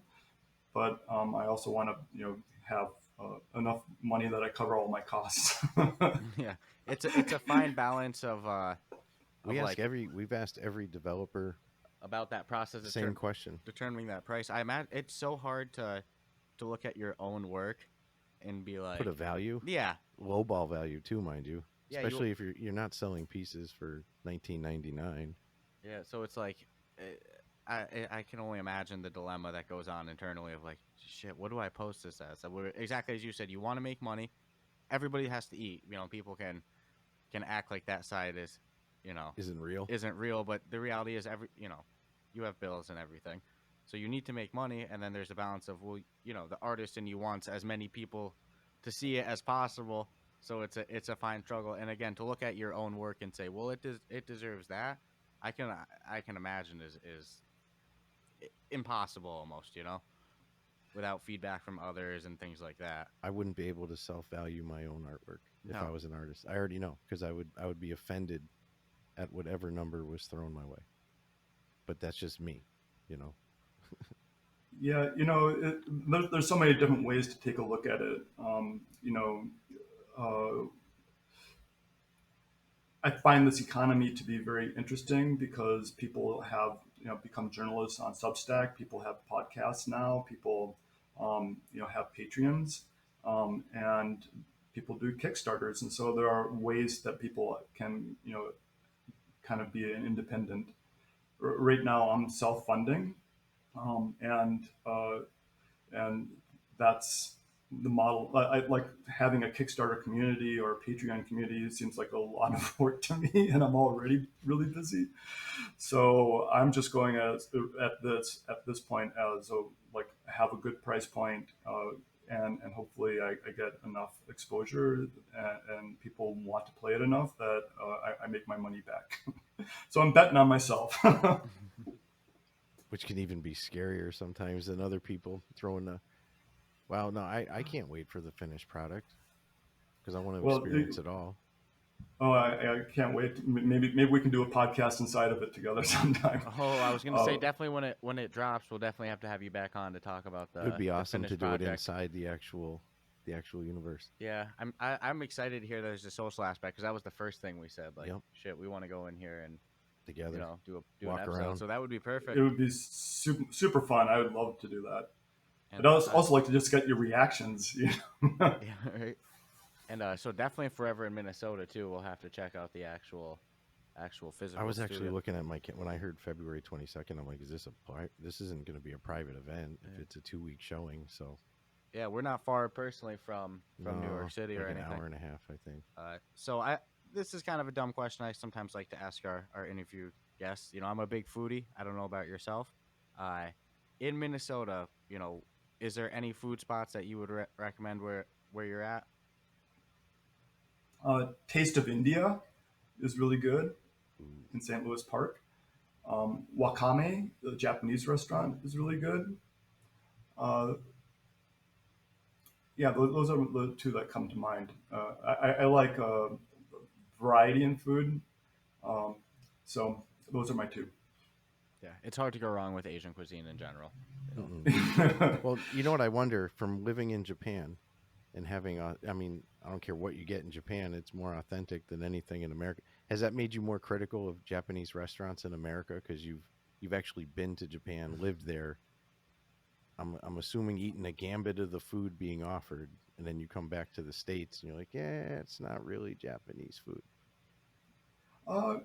But I also want to have enough money that I cover all my costs. Yeah, it's a fine balance of like We've asked every developer about that process the of same question. determining that price. I imagine it's so hard to look at your own work and be Put like, a value, yeah, lowball value too, mind you. yeah, you, Especially if you're not selling pieces for 19.99. yeah. So it's like, I can only imagine the dilemma that goes on internally of like, shit, what do I post this as? So exactly as you said, you want to make money. Everybody has to eat. People can act like that side is, you know, Isn't real. isn't real, but the reality is you have bills and everything. So you need to make money, and then there's a balance of, well, the artist in you wants as many people to see it as possible. So it's a fine struggle. And again, to look at your own work and say, well, it deserves that. I can imagine is impossible almost, without feedback from others and things like that. I wouldn't be able to self-value my own artwork if I No. was an artist. I already know, because I would be offended at whatever number was thrown my way. But that's just me, you know. Yeah, there's so many different ways to take a look at it. Uh, I find this economy to be very interesting because people have become journalists on Substack. People have podcasts now. People have Patreons, and people do Kickstarters, and so there are ways that people can kind of be an independent. Right now, I'm self-funding, and that's the model. I like having a Kickstarter community or a Patreon community. It seems like a lot of work to me, and I'm already really busy. So I'm just going at this point as a, like have a good price point, and hopefully I get enough exposure and people want to play it enough that I make my money back. So I'm betting on myself. Which can even be scarier sometimes than other people throwing the. Wow, no, I can't wait for the finished product because I want to Well, experience it all. oh, I can't wait. Maybe we can do a podcast inside of it together sometime. Oh, I was gonna say Uh, definitely when it drops, we'll definitely have to have you back on to talk about It would be the awesome to finished do it project. inside the actual universe. Yeah, I'm excited to hear there's a social aspect because that was the first thing we said. Like, Yep. shit, we want to go in here and Together, do an walk episode. around. So that would be it perfect. would be super fun. I would love to do that. But And I also like to just get your reactions. You know? yeah, right. And so definitely forever in Minnesota too. We'll have to check out the actual I physical was actually studio. looking at when I heard February 22nd. I'm like, is this this isn't going to be a private event if it's a 2-week showing? So Yeah, we're not far personally from New no, York City like or an anything. hour and a half, I think. So this is kind of a dumb question I sometimes like to ask our interview guests. I'm a big foodie. I don't know about yourself. In Minnesota, is there any food spots that you would recommend where you're at? Taste of India is really good Ooh. in St. Louis Park. Wakame, the Japanese restaurant, is really good. Uh, yeah, those are the two that come to mind. I like variety in food, um, so those are my two. Yeah, it's hard to go wrong with Asian cuisine in general. Mm-mm. Well, you know what I wonder from living in Japan and having I mean, I don't care what you get in Japan, it's more authentic than anything in America. Has that made you more critical of Japanese restaurants in America because you've actually been to Japan, lived there? I'm assuming eating a gambit of the food being offered, and then you come back to the States and you're like, yeah, it's not really Japanese food. uh,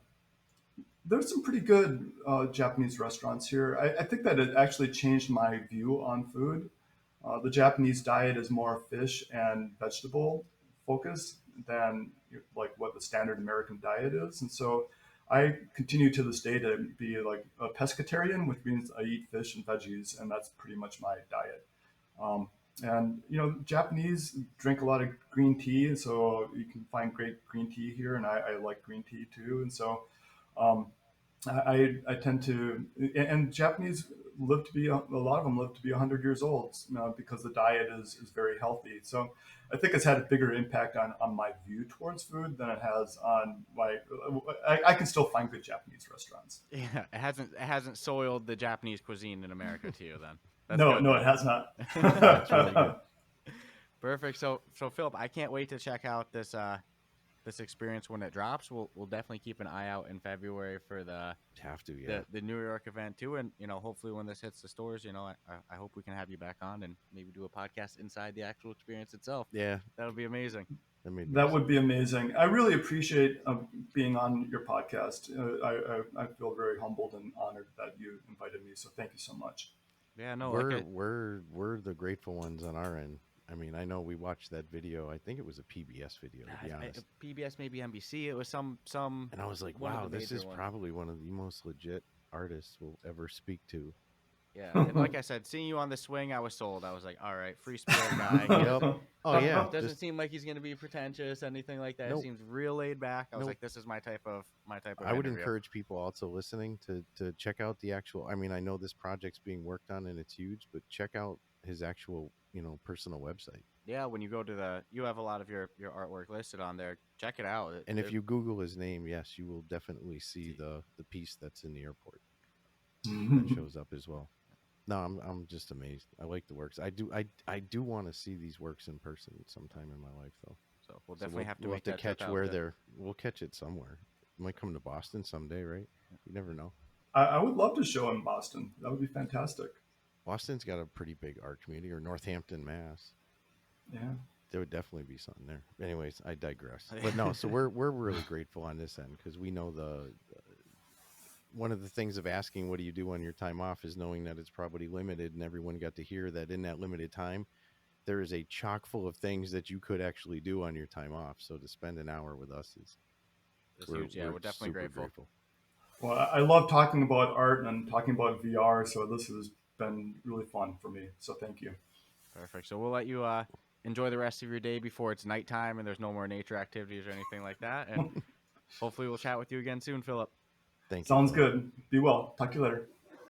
there's some pretty good Japanese restaurants here. I think that it actually changed my view on food. The Japanese diet is more fish and vegetable focused than like what the standard American diet is, and so I continue to this day to be like a pescatarian, which means I eat fish and veggies, and that's pretty much my diet. Um, and Japanese drink a lot of green tea, so you can find great green tea here, and I like green tea too, and so. Um, I tend to, and Japanese live to be a lot of them live to be 100 years old, because the diet is very healthy. So I think it's had a bigger impact on my view towards food than it has on my. I can still find good Japanese restaurants. Yeah, it hasn't soiled the Japanese cuisine in America to you then. That's No, good no, it has not. then. That's really good. Perfect. So Philip, I can't wait to check out this experience when it drops. We'll definitely keep an eye out in February for Have to, yeah. the New York event too, and hopefully when this hits the stores, I hope we can have you back on and maybe do a podcast inside the actual experience itself. Yeah, That'll be amazing. that made me That would excited. be amazing. I really appreciate being on your podcast. I feel very humbled and honored that you invited me. So thank you so much. Yeah, no, We're the grateful ones on our end. I mean, I know we watched that video. I think it was a PBS video, to be honest. PBS, maybe NBC. It was some. And I was like, one of wow, the this major is ones. probably one of the most legit artists we'll ever speak to. Yeah, and like I said, seeing you on the swing, I was sold. I was like, all right, free spirit guy. Yep. Oh yeah. Doesn't Just seem like he's gonna be pretentious, anything like that. nope. Seems real laid back. I was Nope. like, this is my type of I would interview. encourage people also listening to check out the actual. I mean, I know this project's being worked on and it's huge, but check out his actual, personal website. Yeah, when you go to you have a lot of your artwork listed on there. Check it out. And if you Google his name, yes, you will definitely see the piece that's in the airport that shows up as well. No, I'm just amazed. I like the works. I do want to see these works in person sometime in my life, though. so we'll So definitely have to we'll make that trip catch out where there. they're. We'll catch it somewhere. Might come to Boston someday, right? You never know. I would love to show in Boston. That would be fantastic. Boston's got a pretty big art community, or Northampton, Mass. Yeah. There would definitely be something there. Anyways, I digress. But no, so we're really grateful on this end because we know the one of the things of asking what do you do on your time off is knowing that it's probably limited, and everyone got to hear that in that limited time there is a chock full of things that you could actually do on your time off. So to spend an hour with us is It's huge. Yeah, we're definitely super grateful. Well, I love talking about art and talking about VR, so this has been really fun for me. So thank you. Perfect. So we'll let you enjoy the rest of your day before it's nighttime and there's no more nature activities or anything like that. And hopefully we'll chat with you again soon, Philip. Thank you. Sounds Philip. good. Be well. Talk to you later.